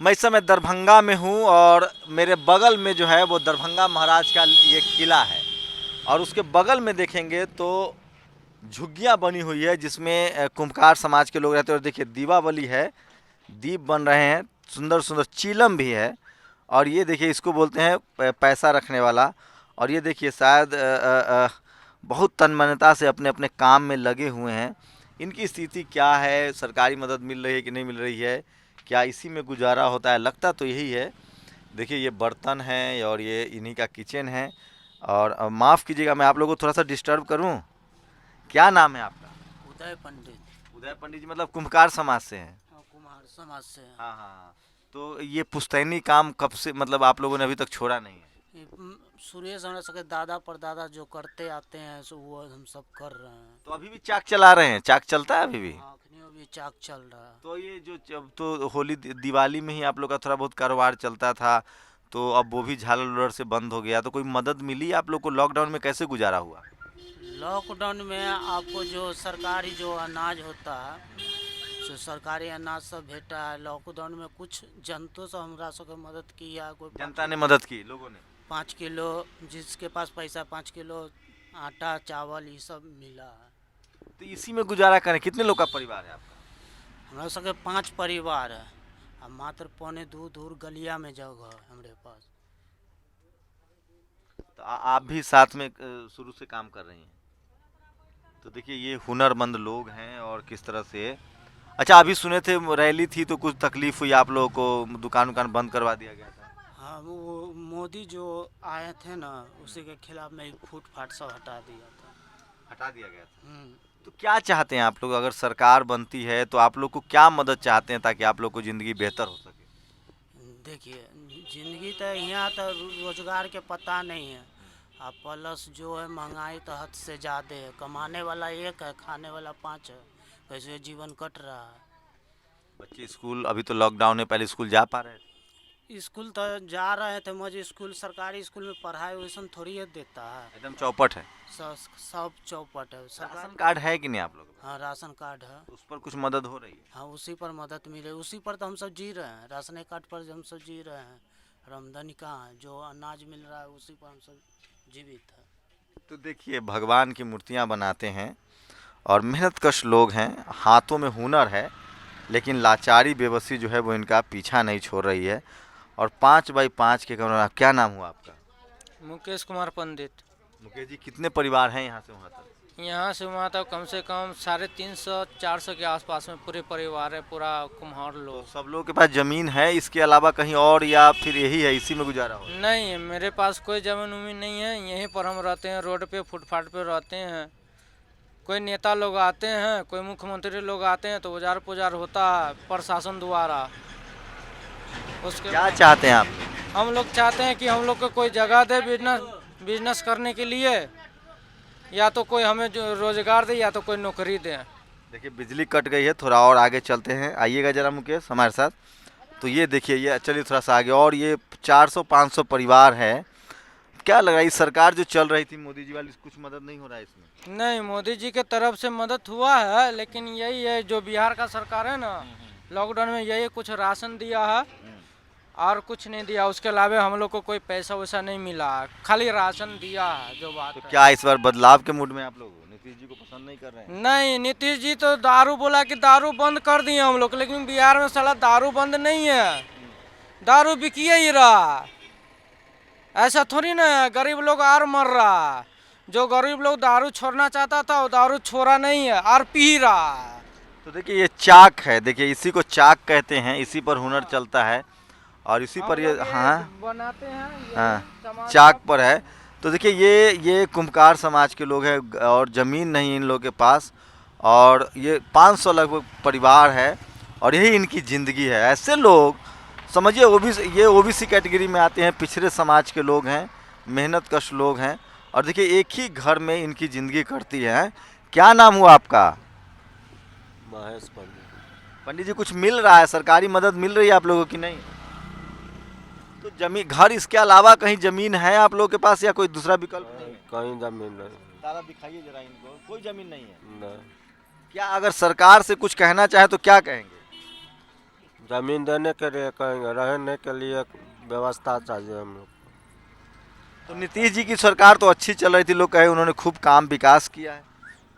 मैं इस समय दरभंगा में हूँ और मेरे बगल में जो है वो दरभंगा महाराज का ये किला है और उसके बगल में देखेंगे तो झुग्गियाँ बनी हुई है जिसमें कुम्भकार समाज के लोग रहते हैं। और देखिए दीपावली है, दीप बन रहे हैं, सुंदर सुंदर चीलम भी है और ये देखिए इसको बोलते हैं पैसा रखने वाला। और ये देखिए शायद बहुत तन्मयता से अपने अपने काम में लगे हुए हैं। इनकी स्थिति क्या है, सरकारी मदद मिल रही है कि नहीं मिल रही है, क्या इसी में गुजारा होता है, लगता तो यही है। देखिए ये बर्तन हैं और ये इन्हीं का किचन है। और माफ़ कीजिएगा मैं आप लोगों को थोड़ा सा डिस्टर्ब करूं, क्या नाम है आपका? उदय पंडित। उदय पंडित जी, मतलब कुम्भकार समाज से हैं? हाँ, कुम्हार समाज से हैं। हाँ हाँ। तो ये पुश्तैनी काम कब से, मतलब आप लोगों ने अभी तक छोड़ा नहीं है? ये सुरेश हमरा सबके दादा परदादा जो करते आते हैं सो वो हम सब कर रहे हैं। तो अभी भी चाक चला रहे हैं? चाक चलता है अभी भी? हाँ, अखनियों भी चाक चल रहा है। तो ये जो जब तो होली दिवाली में ही आप लोग का थोड़ा बहुत कारोबार चलता था, तो अब वो भी झालर उलर से बंद हो गया, तो कोई मदद मिली आप लोग को? लॉकडाउन में कैसे गुजारा हुआ? लॉकडाउन में आपको जो सरकारी जो अनाज होता है सो सरकारी अनाज सब भेटा है। लॉकडाउन में कुछ जनता से हमरा सबके मदद किया। कोई जनता ने मदद की, लोगों ने? 5 किलो, जिसके पास पैसा 5 किलो आटा चावल ये सब मिला है। तो इसी में गुजारा करें? कितने लोग का परिवार है आपका? हमरा सबके 5 परिवार है और मात्र पौने दूर गलिया में जगह है हमारे पास। तो आप भी साथ में शुरू से काम कर रही हैं? तो देखिए ये हुनरमंद लोग हैं और किस तरह से। अच्छा, अभी सुने थे रैली थी तो कुछ तकलीफ हुई आप लोगों को, दुकान उकान बंद करवा दिया गया था? हाँ, वो मोदी जो आए थे ना उसी के खिलाफ में फूट फाट सब हटा दिया था। हटा दिया गया था। तो क्या चाहते हैं आप लोग, अगर सरकार बनती है तो आप लोग को क्या मदद चाहते हैं ताकि आप लोग को ज़िंदगी बेहतर हो सके? देखिए जिंदगी तो यहाँ तो रोजगार के पता नहीं है। अब प्लस जो है महंगाई तो हद से ज़्यादा है। कमाने वाला एक है, खाने वाला 5 है। कैसे जीवन कट रहा है। बच्चे स्कूल, अभी तो लॉकडाउन है, पहले स्कूल जा पा रहे थे? स्कूल तो जा रहे थे मगर स्कूल सरकारी स्कूल में पढ़ाई वैसा थोड़ी है देता है। एकदम चौपट है। सब चौपट है। राशन कार्ड है कि नहीं आप लोग? हाँ, राशन कार्ड है। उस पर कुछ मदद हो रही है? हाँ, उसी पर मदद मिले, उसी पर तो हम सब जी रहे हैं। राशन कार्ड पर हम सब जी रहे हैं। आमदनी कहाँ है, जो अनाज मिल रहा है उसी पर हम सब जीवित है। तो देखिए भगवान की मूर्तियाँ बनाते हैं और मेहनतकश लोग हैं, हाथों में हुनर है, लेकिन लाचारी बेबसी जो है वो इनका पीछा नहीं छोड़ रही है। और 5x5 के कमरा। क्या नाम हुआ आपका? मुकेश कुमार पंडित। मुकेश जी, कितने परिवार हैं यहाँ से वहाँ तक? यहाँ से वहाँ तक कम से कम 350-400 के आसपास में पूरे परिवार है, पूरा कुम्हार तो लोग। सब लोगों के पास ज़मीन है इसके अलावा कहीं और, या फिर यही है, इसी में गुजारा हो? नहीं, मेरे पास कोई ज़मीन उमीन नहीं है। यहीं पर हम रहते हैं, रोड पे फुटपाथ पे रहते हैं। कोई नेता लोग आते हैं, कोई मुख्यमंत्री लोग आते हैं तो उजार पुजार होता है प्रशासन द्वारा। उसके क्या चाहते हैं आप? हम लोग चाहते हैं कि हम लोग को कोई जगह दे बिजनेस करने के लिए, या तो कोई हमें जो रोजगार दे या तो कोई नौकरी दे। देखिए बिजली कट गई है, थोड़ा और आगे चलते हैं, आइएगा ज़रा मुकेश हमारे साथ। तो ये देखिए, ये चलिए थोड़ा सा आगे, और ये 400-500 परिवार है। क्या लग रहा है, इस सरकार जो चल रही थी मोदी जी वाली, कुछ मदद नहीं हो रहा है इसमें? नहीं, मोदी जी के तरफ से मदद हुआ है, लेकिन यही है जो बिहार का सरकार है ना, लॉकडाउन में यही कुछ राशन दिया है और कुछ नहीं दिया। उसके अलावा हम लोग को कोई पैसा वैसा नहीं मिला, खाली राशन दिया है। जो बात तो है। क्या इस बार बदलाव के मूड में आप लोग नीतीश जी को पसंद नहीं कर रहे हैं? नहीं, नीतीश जी तो दारू बोला कि दारू बंद कर दिए हम लोग, लेकिन बिहार में साला दारू बंद नहीं है, दारू बिकिए ही रहा। ऐसा थोड़ी ना है, गरीब लोग और मर रहा है। जो गरीब लोग दारू छोड़ना चाहता था वो दारू छोड़ा नहीं है और पी रहा है। तो देखिए ये चाक है, देखिए इसी को चाक कहते हैं, इसी पर हुनर चलता है और इसी पर ये, हाँ बनाते हैं, हाँ, चाक पर है। तो देखिए ये कुम्भकार समाज के लोग हैं और ज़मीन नहीं इन लोगों के पास, और ये 500 लगभग परिवार है और यही इनकी ज़िंदगी है। ऐसे लोग समझिए ये ओबीसी कैटेगरी में आते हैं, पिछड़े समाज के लोग हैं, मेहनतकश लोग हैं। और देखिए एक ही घर में इनकी ज़िंदगी कटती है। क्या नाम हुआ आपका? महेश पंडित। पंडित जी, कुछ मिल रहा है, सरकारी मदद मिल रही है आप लोगों की? नहीं। तो जमीन, घर, इसके अलावा कहीं ज़मीन है आप लोगों के पास या कोई दूसरा विकल्प नहीं है? कहीं जमीन नहीं। तारा दिखाइए जरा इनको, कोई ज़मीन नहीं है? नहीं। क्या अगर सरकार से कुछ कहना चाहे तो क्या कहेंगे? जमीन देने के लिए कहेंगे, रहने के लिए व्यवस्था चाहिए हम लोग। तो नीतीश जी की सरकार तो अच्छी चल रही थी, लोग कहे उन्होंने खूब काम विकास किया है।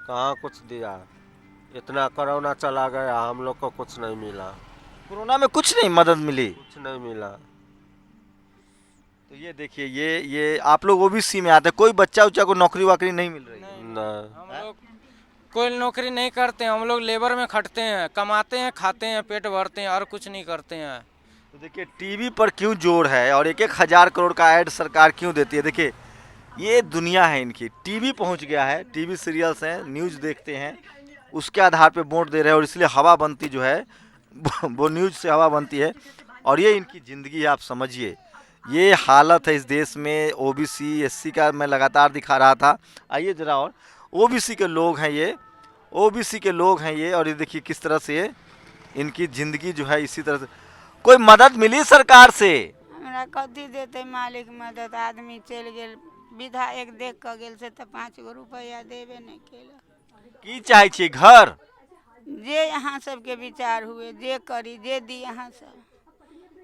कहाँ कुछ दिया, इतना कोरोना चला गया, हम लोग को कुछ नहीं मिला, कोरोना में कुछ नहीं मदद मिली। कुछ नहीं मिला। तो ये देखिए, ये आप लोग ओबीसी में आते हैं, कोई बच्चा उच्चा को नौकरी वाकरी नहीं मिल रही है। नहीं, हम लोग कोई नौकरी नहीं करते हैं, हम लोग लेबर में खटते हैं, कमाते हैं, खाते हैं, पेट भरते हैं और कुछ नहीं करते हैं। तो देखिए टीवी पर क्यों जोर है और 1-1 हज़ार करोड़ का ऐड सरकार क्यों देती है। देखिए ये दुनिया है इनकी, टीवी पहुंच गया है, टीवी सीरियल्स हैं, न्यूज़ देखते हैं, उसके आधार पे वोट दे रहे हैं और इसलिए हवा बनती जो है वो न्यूज़ से हवा बनती है। और ये इनकी ज़िंदगी है, आप समझिए ये हालत है इस देश में। ओबीसी एससी का मैं लगातार दिखा रहा था, आइए ज़रा, और ओबीसी के लोग हैं ये, ओबीसी के लोग हैं ये, और ये देखिए किस तरह से ये इनकी ज़िंदगी जो है इसी तरह से। कोई मदद मिली सरकार से? हमरा कथी देते मालिक मदद, आदमी चल गेल, विधायक देख के गेल से तो 5 गो रुपया देबे नहीं केलक। की चाहे छियै घर? जे यहाँ सबके विचार हुए, जे करी, जे दी यहाँ सब,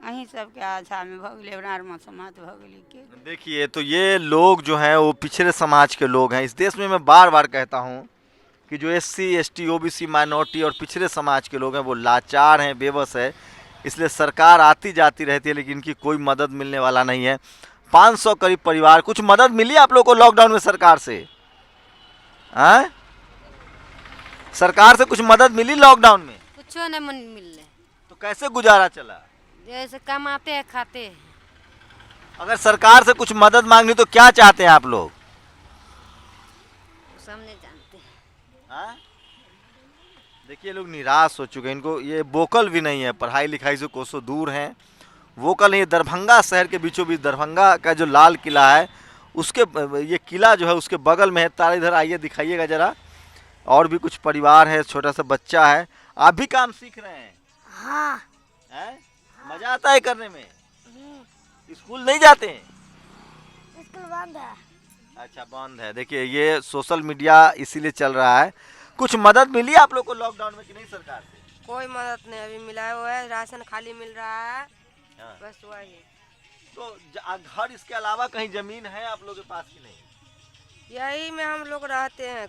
अहीं सबके आशा में भऽ गेलै, हमरा आरमे समात भऽ गेलै के। देखिए तो ये लोग जो हैं वो पिछड़े समाज के लोग हैं। इस देश में मैं बार बार कहता हूँ कि जो एससी एसटी ओबीसी माइनॉरिटी और पिछड़े समाज के लोग हैं वो लाचार हैं, बेबस है, इसलिए सरकार आती जाती रहती है लेकिन इनकी कोई मदद मिलने वाला नहीं है। 500 करीब परिवार, कुछ मदद मिली आप लोग को लॉकडाउन में सरकार से? हैं? सरकार से कुछ मदद मिली लॉकडाउन में? कुछ नहीं मिल रहे, तो कैसे गुजारा चला? जैसे कमाते हैं खाते हैं। अगर सरकार से कुछ मदद मांगनी तो क्या चाहते हैं आप लोग? सब नहीं जानते हैं। हाँ? देखिए लोग निराश हो चुके हैं, इनको ये वोकल भी नहीं है, पढ़ाई लिखाई से कोसों दूर हैं, वोकल नहीं है। दरभंगा शहर के बीचों बीच दरभंगा का जो लाल किला है उसके ये किला जो है उसके बगल में है। तारा इधर आइए दिखाइएगा ज़रा, और भी कुछ परिवार है, छोटा सा बच्चा है। आप भी काम सीख रहे हैं? हाँ। हैं? मज़ा आता है करने में? स्कूल नहीं जाते हैं? स्कूल बंद है। अच्छा बंद है। देखिए ये सोशल मीडिया इसीलिए चल रहा है। कुछ मदद मिली आप लोग को लॉकडाउन में कि नहीं सरकार से? कोई मदद नहीं अभी मिला है, वो है राशन खाली मिल रहा है, हाँ। बस वही। तो घर इसके अलावा कहीं जमीन है आप लोग के पास कि नहीं? यही में हम लोग रहते हैं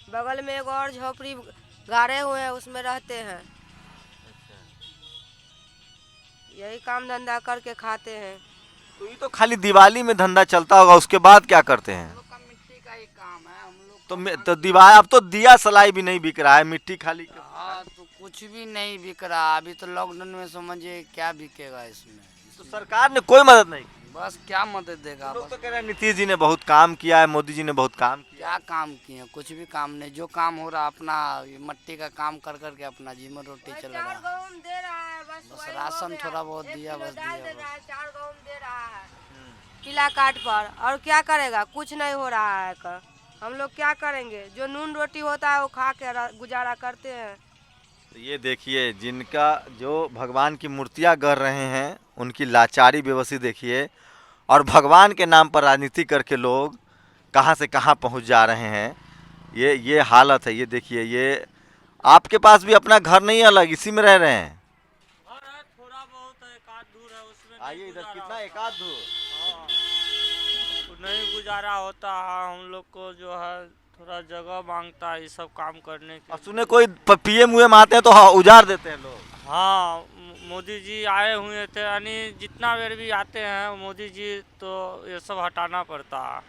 बगल में एक और झोपड़ी गाड़े हुए हैं, उसमें रहते हैं। यही काम धंधा करके खाते हैं। तो ये तो खाली दिवाली में धंधा चलता होगा, उसके बाद क्या करते हैं? मिट्टी का ही काम है हम लोग। तो दिवाली, अब तो दिया सलाई भी नहीं बिक रहा है, मिट्टी खाली। हाँ तो कुछ भी नहीं बिक रहा अभी तो लॉकडाउन में, समझिए क्या बिकेगा इसमें। तो सरकार ने कोई मदद नहीं की। बस क्या मदद देगा? लोग बस तो कह रहे हैं नीतीश जी ने बहुत काम किया है, मोदी जी ने बहुत काम किया। क्या काम किए? कुछ भी काम नहीं। जो काम हो रहा अपना ये मट्टी का काम कर करके अपना जीवन रोटी चल रहा है। गेहूं दे रहा है, बस बस वही हो राशन गया। थोड़ा बहुत एक दिया, किलो बस दाल दिया दे बस। रहा है, 4 गेहूं दे रहा है किला काट पर, और क्या करेगा? कुछ नहीं हो रहा है हम लोग क्या करेंगे? जो नून रोटी होता है वो खा के गुजारा करते हैं। तो ये देखिए जिनका जो भगवान की मूर्तियाँ गढ़ रहे हैं उनकी लाचारी बेबसी देखिए, और भगवान के नाम पर राजनीति करके लोग कहाँ से कहाँ पहुँच जा रहे हैं। ये हालत है। ये देखिए, ये आपके पास भी अपना घर नहीं है, अलग इसी में रह रहे हैं? थोड़ा बहुत एक आध दूर है, उसमें आइए इधर, कितना एकाध दूर? नहीं गुजारा होता है। हम लोग को जो है थोड़ा जगह मांगता है ये सब काम करने के। और सुने कोई पीएम हुए आते हैं तो हाँ उजाड़ देते हैं लोग। हाँ, मोदी जी आए हुए थे, यानी जितना बेर भी आते हैं मोदी जी तो ये सब हटाना पड़ता है।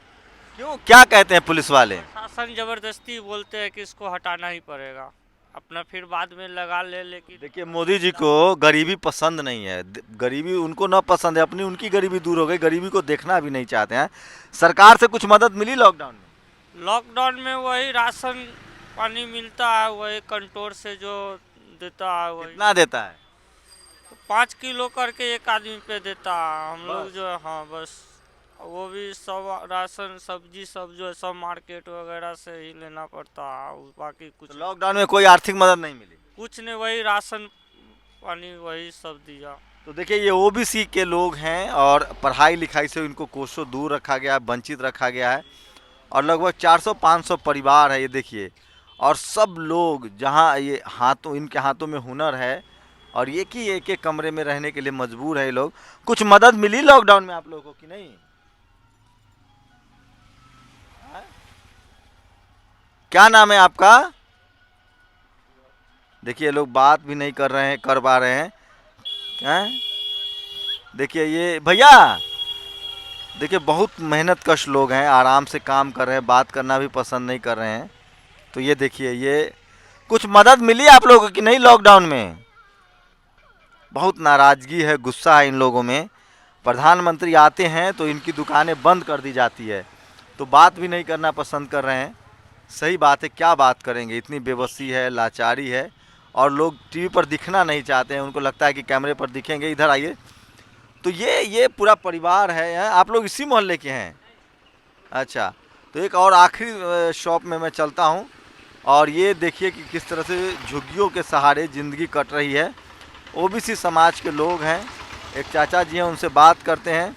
क्यों, क्या कहते हैं पुलिस वाले? शासन जबरदस्ती बोलते हैं कि इसको हटाना ही पड़ेगा, अपना फिर बाद में लगा ले। लेकिन देखिए मोदी जी को गरीबी पसंद नहीं है, गरीबी उनको न पसंद है, अपनी उनकी गरीबी दूर हो गई, गरीबी को देखना भी नहीं चाहते हैं। सरकार से कुछ मदद मिली लॉकडाउन में? लॉकडाउन में वही राशन पानी मिलता है, वही कंट्रोल से जो देता है वही। कितना देता है? 5 किलो करके एक आदमी पे देता है। हम लोग बस? जो है हाँ बस, वो भी सब राशन सब्जी सब जो है सब मार्केट वगैरह से ही लेना पड़ता है, बाकी कुछ तो लॉकडाउन में कोई आर्थिक मदद नहीं मिली? कुछ नहीं, वही राशन पानी वही सब दिया। तो देखिए ये ओबीसी के लोग हैं और पढ़ाई लिखाई से इनको कोसों दूर रखा गया है, वंचित रखा गया है, और लगभग 400-500 परिवार है ये देखिए। और सब लोग जहाँ ये हाथों, इनके हाथों में हुनर है, और एक ही कमरे में रहने के लिए मजबूर है ये लोग। कुछ मदद मिली लॉकडाउन में आप लोगों को कि नहीं? हाँ? क्या नाम है आपका? देखिए ये लोग बात भी नहीं कर पा रहे हैं। देखिए ये भैया, देखिए बहुत मेहनत कश लोग हैं, आराम से काम कर रहे हैं, बात करना भी पसंद नहीं कर रहे हैं। तो ये देखिए, ये कुछ मदद मिली आप लोगों को कि नहीं लॉकडाउन में? बहुत नाराज़गी है, गुस्सा है इन लोगों में। प्रधानमंत्री आते हैं तो इनकी दुकानें बंद कर दी जाती है, तो बात भी नहीं करना पसंद कर रहे हैं। सही बात है, क्या बात करेंगे, इतनी बेबसी है, लाचारी है, और लोग टीवी पर दिखना नहीं चाहते हैं। उनको लगता है कि कैमरे पर दिखेंगे। इधर आइए। तो ये पूरा परिवार है। आप लोग इसी मोहल्ले के हैं? अच्छा, तो एक और आखिरी शॉप में मैं चलता हूं, और ये देखिए कि किस तरह से झुग्गियों के सहारे ज़िंदगी कट रही है। ओबीसी समाज के लोग हैं। एक चाचा जी हैं, उनसे बात करते हैं।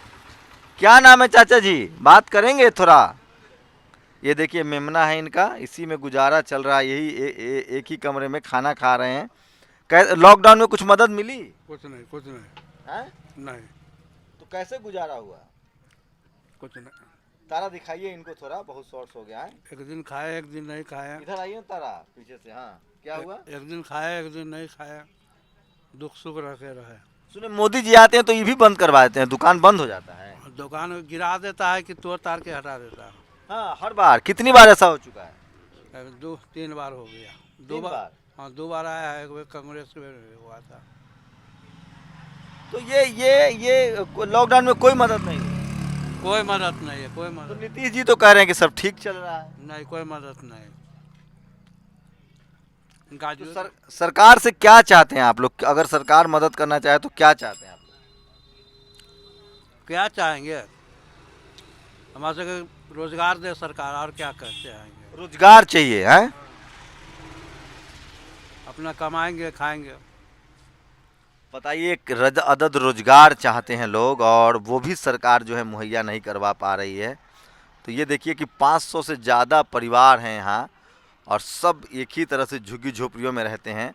क्या नाम है चाचा जी? बात करेंगे थोड़ा। ये देखिए मेमना है इनका, इसी में गुजारा चल रहा है। यही एक ही कमरे में खाना खा रहे हैं। लॉकडाउन में कुछ मदद मिली? कुछ नहीं है? नहीं, तो कैसे गुजारा हुआ? कुछ नहीं। तारा दिखाइए इनको थोड़ा, बहुत शॉर्ट्स हो गया है। एक दिन खाया, एक दिन नहीं खाया। इधर आइए तारा, पीछे से। हाँ, क्या हुआ? एक दिन खाया, एक दिन नहीं खाया, दुख सुख रखे रहे। सुने मोदी जी आते हैं तो ये भी बंद करवा देते हैं, दुकान बंद हो जाता है। दुकान गिरा देता है कि तोड़ तार के हटा देता है। हाँ, हर बार। कितनी बार ऐसा हो चुका है? 2-3 बार हो गया। 2 बार? हाँ, 2 बार आया है। एक बार कांग्रेस में हुआ था। तो ये लॉकडाउन में कोई मदद नहीं हुई? कोई मदद नहीं है, कोई तो मदद नीतीश जी तो कह रहे हैं कि सब ठीक चल रहा है। नहीं, कोई मदद नहीं। तो सरकार से क्या चाहते हैं आप लोग? अगर सरकार मदद करना चाहे तो क्या चाहते हैं आप लोग? क्या चाहेंगे? हमारे से रोजगार दे सरकार, और क्या कहते हैं? रोजगार चाहिए है? अपना कमाएंगे, खाएंगे। बताइए, एक अदद रोजगार चाहते हैं लोग, और वो भी सरकार जो है मुहैया नहीं करवा पा रही है। तो ये देखिए कि 500 से ज़्यादा परिवार हैं यहाँ, और सब एक ही तरह से झुग्गी झोपड़ियों में रहते हैं।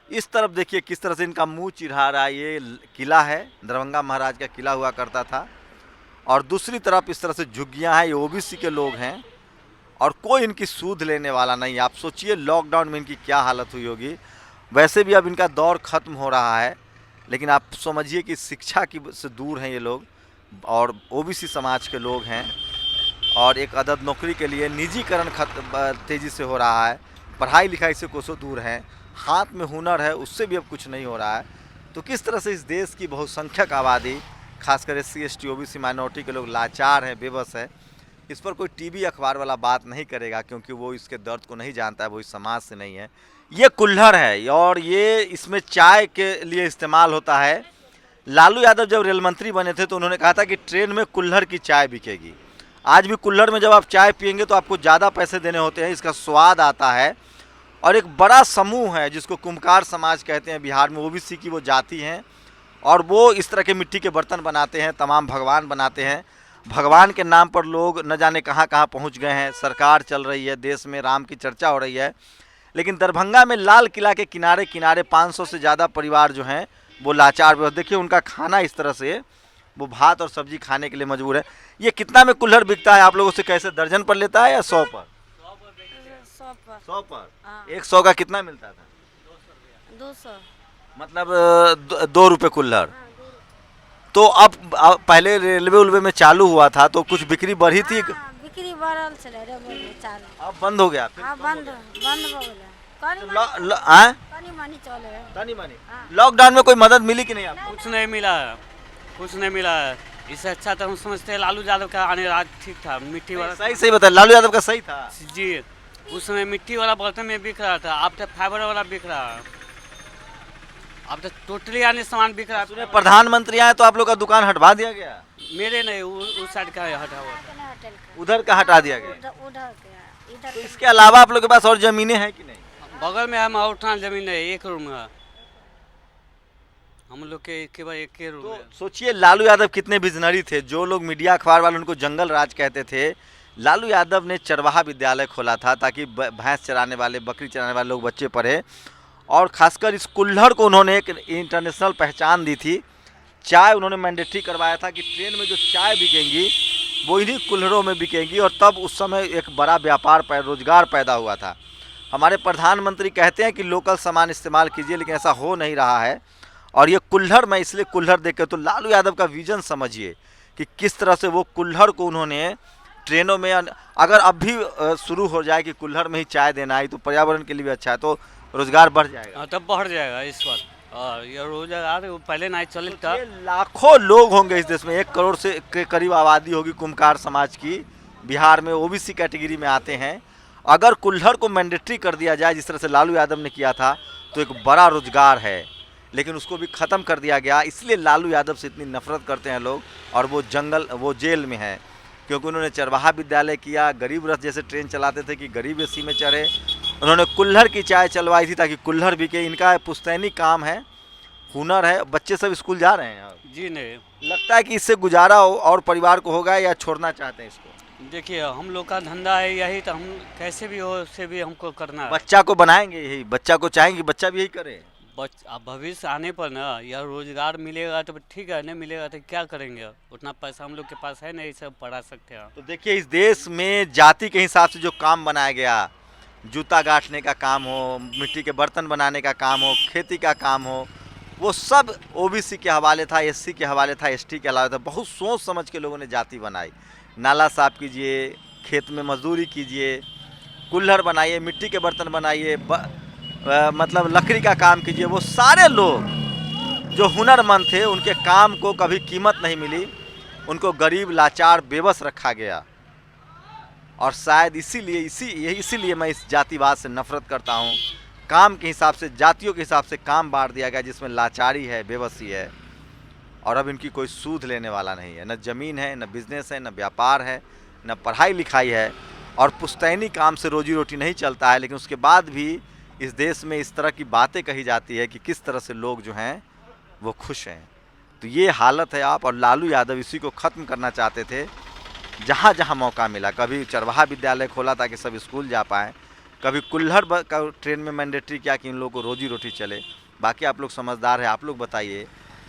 इस तरफ देखिए किस तरह से इनका मुंह चिढ़ा रहा है। ये किला है, दरभंगा महाराज का किला हुआ करता था, और दूसरी तरफ इस तरह से झुग्गियाँ हैं। ये ओबीसी के लोग हैं, और कोई इनकी सूद लेने वाला नहीं। आप सोचिए लॉकडाउन में इनकी क्या हालत हुई होगी। वैसे भी अब इनका दौर ख़त्म हो रहा है, लेकिन आप समझिए कि शिक्षा की से दूर हैं ये लोग, और ओबीसी समाज के लोग हैं, और एक अदद नौकरी के लिए निजीकरण तेज़ी से हो रहा है। पढ़ाई लिखाई से कोसों दूर हैं, हाथ में हुनर है, उससे भी अब कुछ नहीं हो रहा है। तो किस तरह से इस देश की बहुसंख्यक आबादी, खासकर SC ST OBC माइनॉरिटी के लोग लाचार हैं, बेबस है। इस पर कोई टीवी अखबार वाला बात नहीं करेगा, क्योंकि वो इसके दर्द को नहीं जानता है, वो इस समाज से नहीं है। ये कुल्हड़ है, और ये इसमें चाय के लिए इस्तेमाल होता है। लालू यादव जब रेल मंत्री बने थे तो उन्होंने कहा था कि ट्रेन में कुल्हड़ की चाय बिकेगी। आज भी कुल्हड़ में जब आप चाय पियेंगे तो आपको ज़्यादा पैसे देने होते हैं, इसका स्वाद आता है। और एक बड़ा समूह है जिसको कुम्हार समाज कहते हैं, बिहार में OBC की वो जाति हैं, और वो इस तरह के मिट्टी के बर्तन बनाते हैं, तमाम भगवान बनाते हैं। भगवान के नाम पर लोग न जाने कहाँ कहाँ पहुँच गए हैं। सरकार चल रही है, देश में राम की चर्चा हो रही है, लेकिन दरभंगा में लाल किला के किनारे किनारे 500 से ज़्यादा परिवार जो हैं वो लाचार। देखिए उनका खाना इस तरह से, वो भात और सब्जी खाने के लिए मजबूर है। ये कितना में कुल्हड़ बिकता है आप लोगों से? कैसे, दर्जन पर लेता है या 100 पर? 100 पर। 100 का कितना मिलता था? 200। मतलब 2 रुपये कुल्हड़। तो अब पहले रेलवे उलवे में चालू हुआ था तो कुछ बिक्री बढ़ी थी? बिक्री बढ़ल छलै रेलवे में चालू। अब बंद हो गया? हाँ, बंद हो गेलै। कनी मनी लॉकडाउन में कोई मदद मिली कि नहीं आपको? कुछ नहीं मिला है, कुछ नहीं मिला है। इससे अच्छा तो हम समझते हैं लालू यादव का आने राज ठीक था। मिट्टी वाला सही बता, लालू यादव का सही था जी। उस समय मिट्टी वाला बर्तन में बिक रहा था, अब तो फाइबर वाला बिक रहा है। अब तो टोटली आने सामान बिक रहा है। प्रधानमंत्री आए तो आप लोग का दुकान हटवा दिया गया? मेरे नहीं, उस साइड का हटा हुआ था। उधर का हटा दिया गया? उधर तो इसके अलावा आप लोग के पास और जमीनें हैं कि नहीं? बगल में हम और जमीन है, 1 रूम है हम लोग के, केवल 1 रूम तो है। सोचिए लालू यादव कितने विजनरी थे। जो लोग मीडिया अखबार वाले उनको जंगल राज कहते थे, लालू यादव ने चरवाहा विद्यालय खोला था ताकि भैंस चराने वाले, बकरी चराने वाले लोग बच्चे पढ़े, और खासकर इस कुल्हड़ को उन्होंने एक इंटरनेशनल पहचान दी थी। चाय उन्होंने मैंडेटरी करवाया था कि ट्रेन में जो चाय बिकेंगी वो इन्हीं कुल्हड़ों में बिकेंगी, और तब उस समय एक बड़ा व्यापार रोजगार पैदा हुआ था। हमारे प्रधानमंत्री कहते हैं कि लोकल सामान इस्तेमाल कीजिए, लेकिन ऐसा हो नहीं रहा है। और ये कुल्हड़, मैं इसलिए कुल्हड़ देख के, तो लालू यादव का विजन समझिए कि किस तरह से वो कुल्हड़ को उन्होंने ट्रेनों में, अगर अब भी शुरू हो जाए कि कुल्हड़ में ही चाय देना है तो पर्यावरण के लिए भी अच्छा है, तो रोजगार बढ़ जाएगा। तब बढ़ जाएगा इस बार। ये रोजगार पहले नहीं चल था। लाखों लोग होंगे इस देश में, 1 करोड़ से के करीब आबादी होगी कुम्भकार समाज की, बिहार में ओबीसी कैटेगरी में आते हैं। अगर कुल्हड़ को मैंडेटरी कर दिया जाए जिस तरह से लालू यादव ने किया था तो एक बड़ा रोजगार है, लेकिन उसको भी ख़त्म कर दिया गया। इसलिए लालू यादव से इतनी नफरत करते हैं लोग, और वो जेल में है क्योंकि उन्होंने चरवाहा विद्यालय किया, गरीब रथ जैसे ट्रेन चलाते थे कि गरीब एसी में चढ़े। उन्होंने कुल्हड़ की चाय चलवाई थी ताकि कुल्हड़ बिके। इनका पुश्तैनी काम है, हुनर है। बच्चे सब स्कूल जा रहे हैं जी? नहीं लगता है कि इससे गुजारा हो और परिवार को होगा, या छोड़ना चाहते हैं इसको? देखिए, हम लोग का धंधा है यही, तो हम कैसे भी हो उससे भी हमको करना है। बच्चा को बनाएंगे यही, बच्चा को चाहेंगे बच्चा भी यही करे। अब भविष्य आने पर ना यह रोजगार मिलेगा तो ठीक है, नहीं मिलेगा तो क्या करेंगे? उतना पैसा हम लोग के पास है नहीं, सब पढ़ा सकते हैं। तो देखिए, इस देश में जाति के हिसाब से जो काम बनाया गया, जूता गांठने का काम हो, मिट्टी के बर्तन बनाने का काम हो, खेती का काम हो, वो सब ओबीसी के हवाले था, एससी के हवाले था, एसटी के हवाले था। बहुत सोच समझ के लोगों ने जाति बनाई। नाला साफ कीजिए, खेत में मजदूरी कीजिए, कुल्हड़ बनाइए, मिट्टी के बर्तन बनाइए, मतलब लकड़ी का काम कीजिए। वो सारे लोग जो हुनरमंद थे, उनके काम को कभी कीमत नहीं मिली, उनको गरीब, लाचार, बेबस रखा गया। और शायद इसीलिए मैं इस जातिवाद से नफरत करता हूँ। काम के हिसाब से, जातियों के हिसाब से काम बांट दिया गया, जिसमें लाचारी है, बेबसी है, और अब इनकी कोई सूद लेने वाला नहीं है। न ज़मीन है, न बिजनेस है, न व्यापार है, न पढ़ाई लिखाई है, और पुश्तैनी काम से रोजी रोटी नहीं चलता है। लेकिन उसके बाद भी इस देश में इस तरह की बातें कही जाती है कि किस तरह से लोग जो हैं वो खुश हैं। तो ये हालत है आप, और लालू यादव इसी को ख़त्म करना चाहते थे। जहाँ जहाँ मौका मिला, कभी चरवाहा विद्यालय खोला ताकि सब स्कूल जा पाएँ, कभी कुल्हड़ का ट्रेन में मैंडेटरी किया कि इन लोगों को रोजी रोटी चले। बाकी आप लोग समझदार हैं, आप लोग बताइए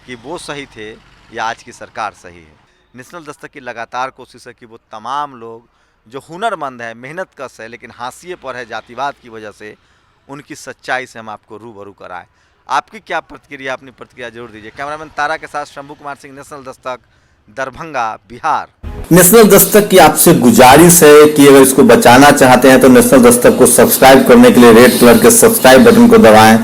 कि वो सही थे या आज की सरकार सही है। नेशनल दस्तक की लगातार कोशिश है कि वो तमाम लोग जो हुनरमंद है, मेहनत कश है, लेकिन हाशिए पर है जातिवाद की वजह से, उनकी सच्चाई से हम आपको रूबरू कराएं। आपकी क्या प्रतिक्रिया, अपनी प्रतिक्रिया जरूर दीजिए। कैमरामैन तारा के साथ शंभू कुमार सिंह, नेशनल दस्तक, दरभंगा, बिहार। नेशनल दस्तक की आपसे गुजारिश है कि अगर इसको बचाना चाहते हैं तो नेशनल दस्तक को सब्सक्राइब करने के लिए रेड कलर के सब्सक्राइब बटन को दबाएं